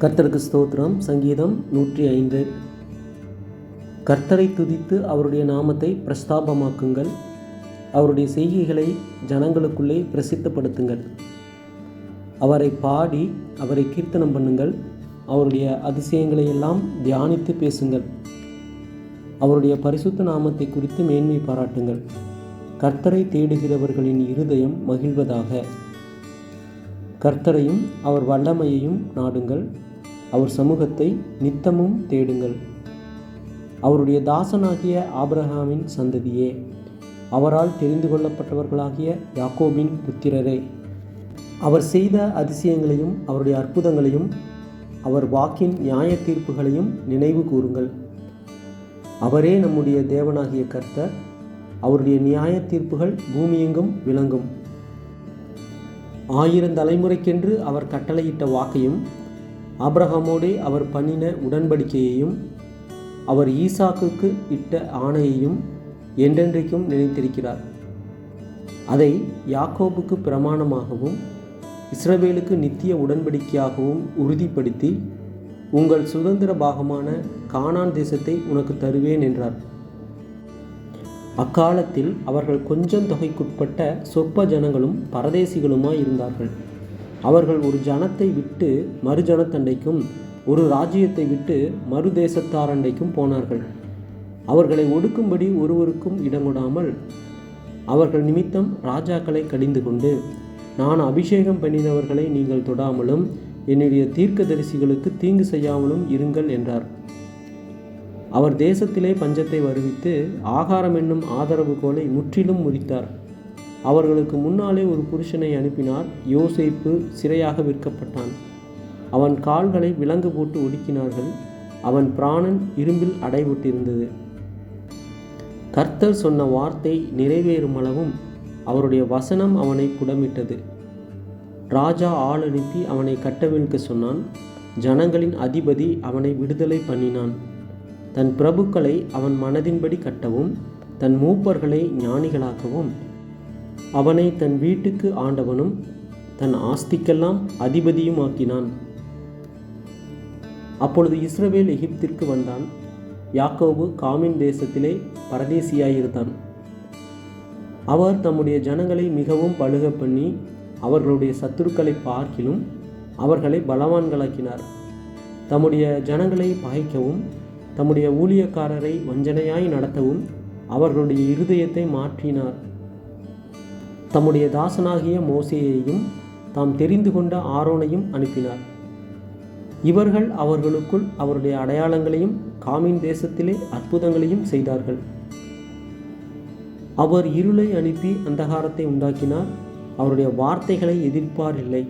கர்த்தருக்கு ஸ்தோத்திரம். சங்கீதம் 105. கர்த்தரை துதித்து அவருடைய நாமத்தை பிரஸ்தாபமாக்குங்கள். அவருடைய செய்கைகளை ஜனங்களுக்குள்ளே பிரசித்தப்படுத்துங்கள். அவரை பாடி அவரை கீர்த்தனம் பண்ணுங்கள். அவருடைய அதிசயங்களை எல்லாம் தியானித்து பேசுங்கள். அவருடைய பரிசுத்த நாமத்தை குறித்து மேன்மை பாராட்டுங்கள். கர்த்தரை தேடுகிறவர்களின் இருதயம் மகிழ்வதாக. கர்த்தரையும் அவர் வல்லமையையும் நாடுங்கள். அவர் சமூகத்தை நித்தமும் தேடுங்கள். அவருடைய தாசனாகிய ஆபிரகாமின் சந்ததியே, அவரால் தெரிந்து கொள்ளப்பட்டவர்களாகிய யாக்கோபின் புத்திரரே, அவர் செய்த அதிசயங்களையும் அவருடைய அற்புதங்களையும் அவர் வாக்கின் நியாய தீர்ப்புகளையும் நினைவு கூறுங்கள். அவரே நம்முடைய தேவனாகிய கர்த்தர். அவருடைய நியாய தீர்ப்புகள் பூமியெங்கும் விளங்கும். 1000 தலைமுறைக்கென்று அவர் கட்டளையிட்ட வாக்கையும் ஆபிரகாமோடே அவர் பண்ணின உடன்படிக்கையையும் அவர் ஈசாக்குக்கு இட்ட ஆணையையும் என்றென்றைக்கும் நினைத்திருக்கிறார். அதை யாக்கோபுக்கு பிரமாணமாகவும் இஸ்ரவேலுக்கு நித்திய உடன்படிக்கையாகவும் உறுதிப்படுத்தி, உங்கள் சுதந்திர பாகமான கானான் தேசத்தை உனக்கு தருவேன் என்றார். அக்காலத்தில் அவர்கள் கொஞ்சம் தொகைக்குட்பட்ட சொற்ப ஜனங்களும் பரதேசிகளுமாய் இருந்தார்கள். அவர்கள் ஒரு ஜனத்தை விட்டு மறு ஜனத்தண்டைக்கும், ஒரு ராஜ்யத்தை விட்டு மறு தேசத்தாரண்டைக்கும் போனார்கள். அவர்களை ஒடுக்கும்படி ஒருவருக்கும் இடங்கொடாமல் அவர்கள் நிமித்தம் ராஜாக்களை கடிந்து கொண்டு, நான் அபிஷேகம் பண்ணினவர்களை நீங்கள் தொடாமலும் என்னுடைய தீர்க்கதரிசிகளுக்கு தீங்கு செய்யாமலும் இருங்கள் என்றார். அவர் தேசத்திலே பஞ்சத்தை வருவித்து ஆகாரம் என்னும் ஆதரவு கோலை முற்றிலும் முறித்தார். அவர்களுக்கு முன்னாலே ஒரு புருஷனை அனுப்பினார். யோசேப்பு சிறையாக விற்கப்பட்டான். அவன் கால்களை விலங்கு போட்டு ஒடுக்கினார்கள். அவன் பிராணன் இரும்பில் அடைபட்டிருந்தது. கர்த்தர் சொன்ன வார்த்தை நிறைவேறும் அளவும் அவருடைய வசனம் அவனை புடமிட்டது. ராஜா ஆள் அனுப்பி அவனை கட்டவிழ்க்க சொன்னான். ஜனங்களின் அதிபதி அவனை விடுதலை பண்ணினான். தன் பிரபுக்களை அவன் மனதின்படி கட்டவும், தன் மூப்பர்களை ஞானிகளாக்கவும், அவனை தன் வீட்டுக்கு ஆண்டவனும் தன் ஆஸ்திக்கெல்லாம் அதிபதியும் ஆக்கினான். அப்பொழுது இஸ்ரவேல் எகிப்திற்கு வந்தான். யாக்கோபு காமின் தேசத்திலே பரதேசியாயிருந்தான். அவர் தம்முடைய ஜனங்களை மிகவும் பலுக பண்ணி அவர்களுடைய சத்துருக்களை பார்க்கிலும் அவர்களை பலவான்களாக்கினார். தம்முடைய ஜனங்களை பகைக்கவும் தம்முடைய ஊழியக்காரரை வஞ்சனையாய் நடத்தவும் அவர்களுடைய இருதயத்தை மாற்றினார். தம்முடைய தாசனாகிய மோசேயையும் தாம் தெரிந்து கொண்ட ஆரோனையும் அனுப்பினார். இவர்கள் அவர்களுக்குள் அவருடைய அடையாளங்களையும் காமின் தேசத்திலே அற்புதங்களையும் செய்தார்கள். அவர் இருளை அனுப்பி அந்தகாரத்தை உண்டாக்கினார். அவருடைய வார்த்தைகளை எதிர்ப்பார் இல்லை.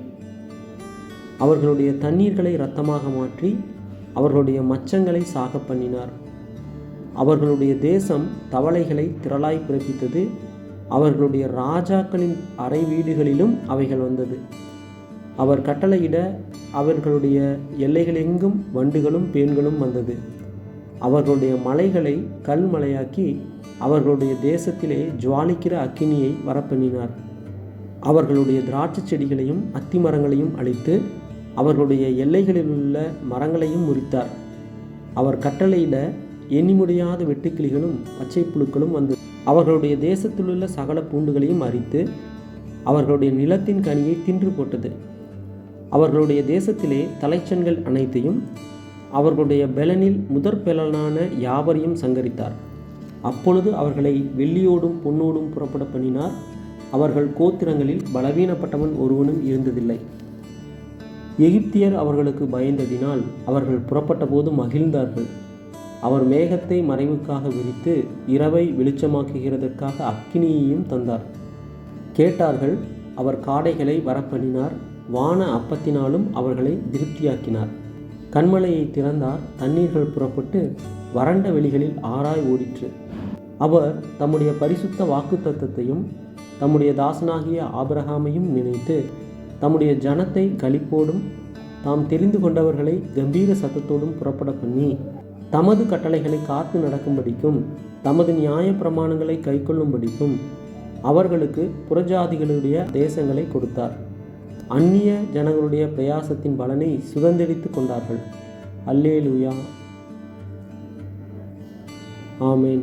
அவர்களுடைய தண்ணீர்களை இரத்தமாக மாற்றி அவர்களுடைய மச்சங்களை சாக பண்ணினார். அவர்களுடைய தேசம் தவளைகளை திரளாய் பிறப்பித்தது. அவர்களுடைய ராஜாக்களின் அறை வீடுகளிலும் அவைகள் வந்தது. அவர் கட்டளையிட அவர்களுடைய எல்லைகளெங்கும் வண்டுகளும் பேன்களும் வந்தது. அவர்களுடைய மலைகளை கல்மலையாக்கி அவர்களுடைய தேசத்திலே ஜுவாலிக்கிற அக்கினியை வரப்பண்ணினார். அவர்களுடைய திராட்சை செடிகளையும் அத்தி மரங்களையும் அழித்து அவர்களுடைய எல்லைகளில் உள்ள மரங்களையும் முறித்தார். அவர் கட்டளையிட எண்ணி முடியாத வெட்டுக்கிளிகளும் பச்சை புழுக்களும் வந்து அவர்களுடைய தேசத்திலுள்ள சகல பூண்டுகளையும் அரித்து அவர்களுடைய நிலத்தின் கனியை தின்று போட்டது. அவர்களுடைய தேசத்திலே தலைச்சன்கள் அனைத்தையும் அவர்களுடைய பெலனில் முதற் பெலனான யாவரையும் சங்கரித்தார். அப்பொழுது அவர்களை வெள்ளியோடும் பொன்னோடும் புறப்பட பண்ணினார். அவர்கள் கோத்திரங்களில் பலவீனப்பட்டவன் ஒருவனும் இருந்ததில்லை. எகிப்தியர் அவர்களுக்கு பயந்ததினால் அவர்கள் புறப்பட்ட போது மகிழ்ந்தார்கள். அவர் மேகத்தை மறைவுக்காக விரித்து இரவை வெளிச்சமாக்குகிறதற்காக அக்கினியையும் தந்தார். கேட்டார்கள். அவர் காடைகளை வரப்பண்ணினார். வான அப்பத்தினாலும் அவர்களை திருப்தியாக்கினார். கண்மலையை திறந்தார். தண்ணீர்கள் புறப்பட்டு வறண்ட வெளிகளில் ஆறாய் ஓடிற்று. அவர் தம்முடைய பரிசுத்த வாக்குத்தத்தத்தையும் தம்முடைய தாசனாகிய ஆபிரகாமையும் நினைத்து தம்முடைய ஜனத்தை களிப்போடும் தாம் தெரிந்து கொண்டவர்களை கம்பீர சத்தத்தோடும் புறப்பட பண்ணி தமது கட்டளைகளை காத்து நடக்கும்படிக்கும் தமது நியாய பிரமாணங்களை கைக்கொள்ளும்படிக்கும் அவர்களுக்கு புறஜாதிகளுடைய தேசங்களை கொடுத்தார். அந்நிய ஜனங்களுடைய பிரயாசத்தின் பலனை சுதந்திரித்து கொண்டார்கள். அல்லேலூயா, ஆமேன்.